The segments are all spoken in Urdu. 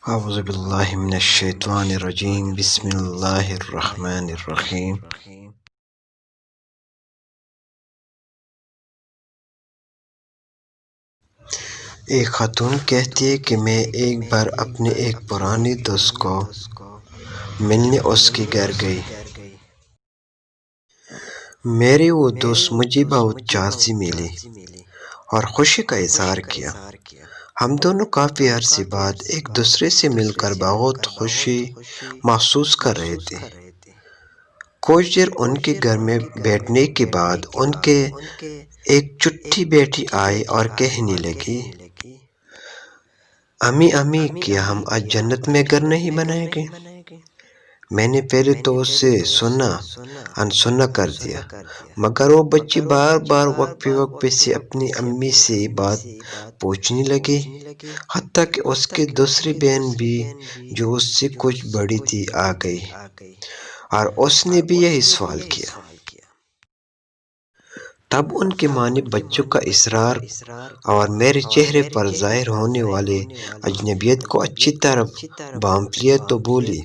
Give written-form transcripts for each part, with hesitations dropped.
اعوذ باللہ من الشیطان الرجیم، بسم اللہ الرحمن الرحیم۔ ایک خاتون کہتی ہے کہ میں ایک بار اپنے ایک پرانے دوست کو ملنے اس کے گھر گئی۔ میرے وہ دوست مجھے بہت چاہت سے ملے اور خوشی کا اظہار کیا۔ ہم دونوں کافی عرصے بعد ایک دوسرے سے مل کر بہت خوشی محسوس کر رہے تھے۔ کچھ دیر ان کے گھر میں بیٹھنے کے بعد ان کے ایک چھوٹی بیٹی آئی اور کہنے لگی، امی کیا ہم آج جنت میں گھر نہیں بنائیں گے؟ میں نے پہلے تو اس سے انسنا کر دیا، مگر وہ بچی بار بار وقفے سے اپنی امی سے بات پوچھنے لگی، حتیٰ کہ اس کی دوسری بہن بھی جو اس سے کچھ بڑی تھی آ گئی اور اس نے بھی یہی سوال کیا۔ تب ان کی ماں نے بچوں کا اصرار اور میرے چہرے پر ظاہر ہونے والے اجنبیت کو اچھی طرح بانپ لیا تو بولی،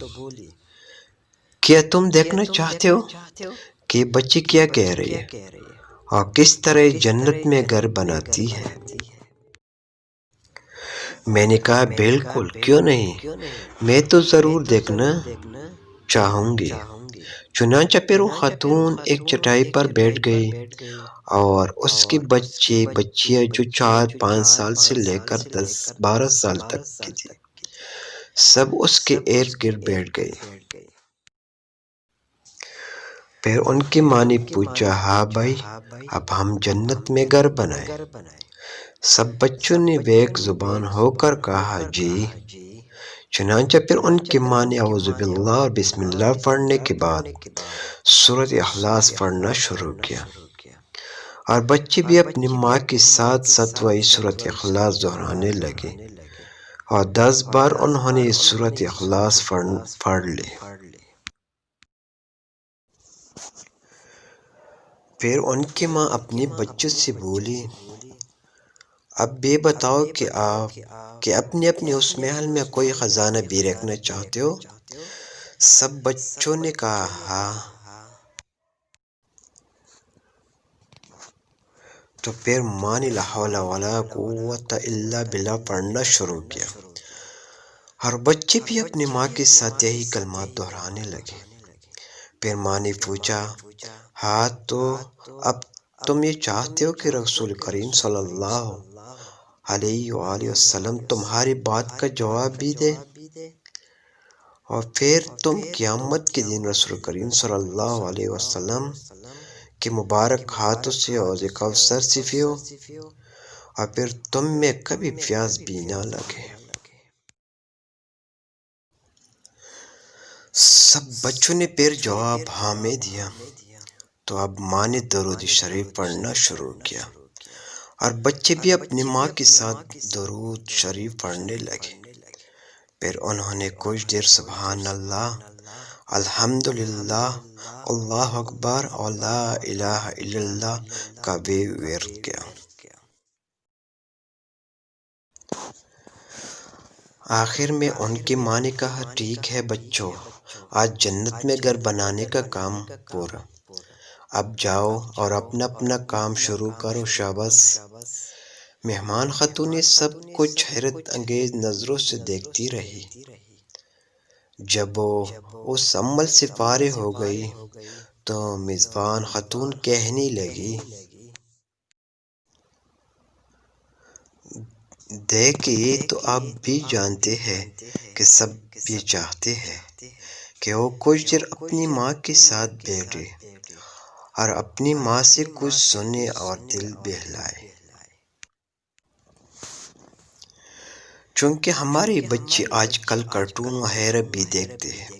کیا تم دیکھنا چاہتے ہو کہ بچی کیا کہہ رہی ہے اور کس طرح جنت میں گھر بناتی ہے؟ میں نے کہا بالکل، کیوں نہیں، میں تو ضرور دیکھنا چاہوں گی۔ چنانچہ پھر وہ خاتون ایک چٹائی پر بیٹھ گئی اور اس کے بچے بچیاں جو 4-5 سال سے لے کر 10-12 سال تک کی تھی، سب اس کے ارد گرد بیٹھ گئے۔ پھر ان کی ماں نے پوچھا، ہاں بھائی، اب ہم جنت میں گھر بنائیں؟ سب بچوں نے بیک زبان ہو کر کہا، جی۔ چنانچہ پھر ان کی ماں نے اعوذ باللہ اور بسم اللہ پڑھنے کے بعد سورۃ اخلاص پڑھنا شروع کیا، اور بچے بھی اپنی ماں کے ساتھ ساتھ وہی سورۃ اخلاص دہرانے لگے اور 10 بار انہوں نے سورۃ اخلاص پڑھ لی۔ پھر ان کی ماں اپنے بچوں سے بولی، اب یہ بتاؤ کہ آپ اپنے اس محل میں کوئی خزانہ بھی رکھنا چاہتے ہو؟ سب بچوں نے کہا ہاں۔ تو پھر ماں نے لا حول ولا قوۃ الا باللہ پڑھنا شروع کیا، اور بچے بھی اپنی ماں کے ساتھ یہی کلمات دہرانے لگے۔ پھر ماں نے پوچھا، ہاں تو اب تم یہ چاہتے ہو کہ رسول کریم صلی اللہ علیہ وآلہ وسلم تمہاری بات کا جواب بھی دے، اور پھر تم قیامت کے دن رسول کریم صلی اللہ علیہ وسلم کے مبارک ہاتھوں سے حوض کوثر سے پیو، اور پھر تم میں کبھی پیاس بھی نہ لگے۔ سب بچوں نے پھر جواب ہاں میں دیا۔ تو اب ماں نے درود شریف پڑھنا شروع کیا، اور بچے بھی اپنی ماں کے ساتھ درود شریف پڑھنے لگے۔ پھر انہوں نے کچھ دیر سبحان اللہ، الحمدللہ، اللہ اکبر اور لا الہ الا اللہ کا بھی ورد کیا۔ آخر میں ان کی ماں نے کہا، ٹھیک ہے بچوں، آج جنت میں گھر بنانے کا کام پورا، اب جاؤ اور اپنا اپنا کام شروع کرو، شاباش۔ مہمان خاتون نے سب کچھ حیرت انگیز نظروں سے دیکھتی رہی۔ جب وہ اس عمل سے فارغ ہو گئی تو میزبان خاتون کہنے لگی، دیکھیے تو آپ بھی جانتے ہیں کہ سب یہ چاہتے ہیں کہ وہ کچھ دیر اپنی ماں کے ساتھ بیٹھے اور اپنی ماں سے کچھ سنے اور دل بہلائے۔ چونکہ ہمارے بچے آج کل کارٹون وغیرہ بھی دیکھتے ہیں،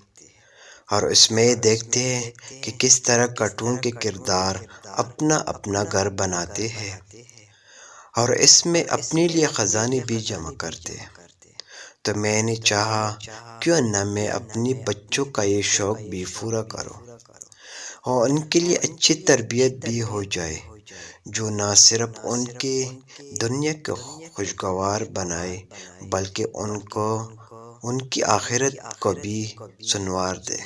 اور اس میں دیکھتے ہیں کہ کس طرح کارٹون کے کردار اپنا اپنا گھر بناتے ہیں اور اس میں اپنے لیے خزانے بھی جمع کرتے ہیں۔ تو میں نے چاہا کیوں نہ میں اپنے بچوں کا یہ شوق بھی پورا کروں اور ان کے لیے اچھی تربیت بھی ہو جائے، جو نہ صرف ان کی دنیا کو خوشگوار بنائے بلکہ ان کو ان کی آخرت کو بھی سنوار دے۔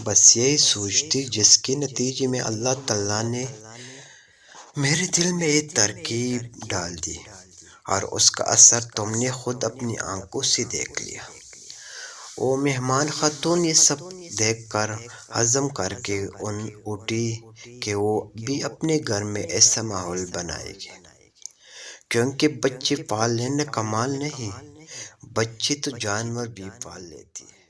بس یہی سوچ تھی جس کے نتیجے میں اللہ تعالیٰ نے میرے دل میں ایک ترکیب ڈال دی، اور اس کا اثر تم نے خود اپنی آنکھوں سے دیکھ لیا۔ وہ مہمان خاتون یہ سب دیکھ کر ہضم کر کے اٹھی کہ وہ بھی اپنے گھر میں ایسا ماحول بنائے گی، کیونکہ بچے پال لینا کمال نہیں، بچے تو جانور بھی پال لیتی ہے۔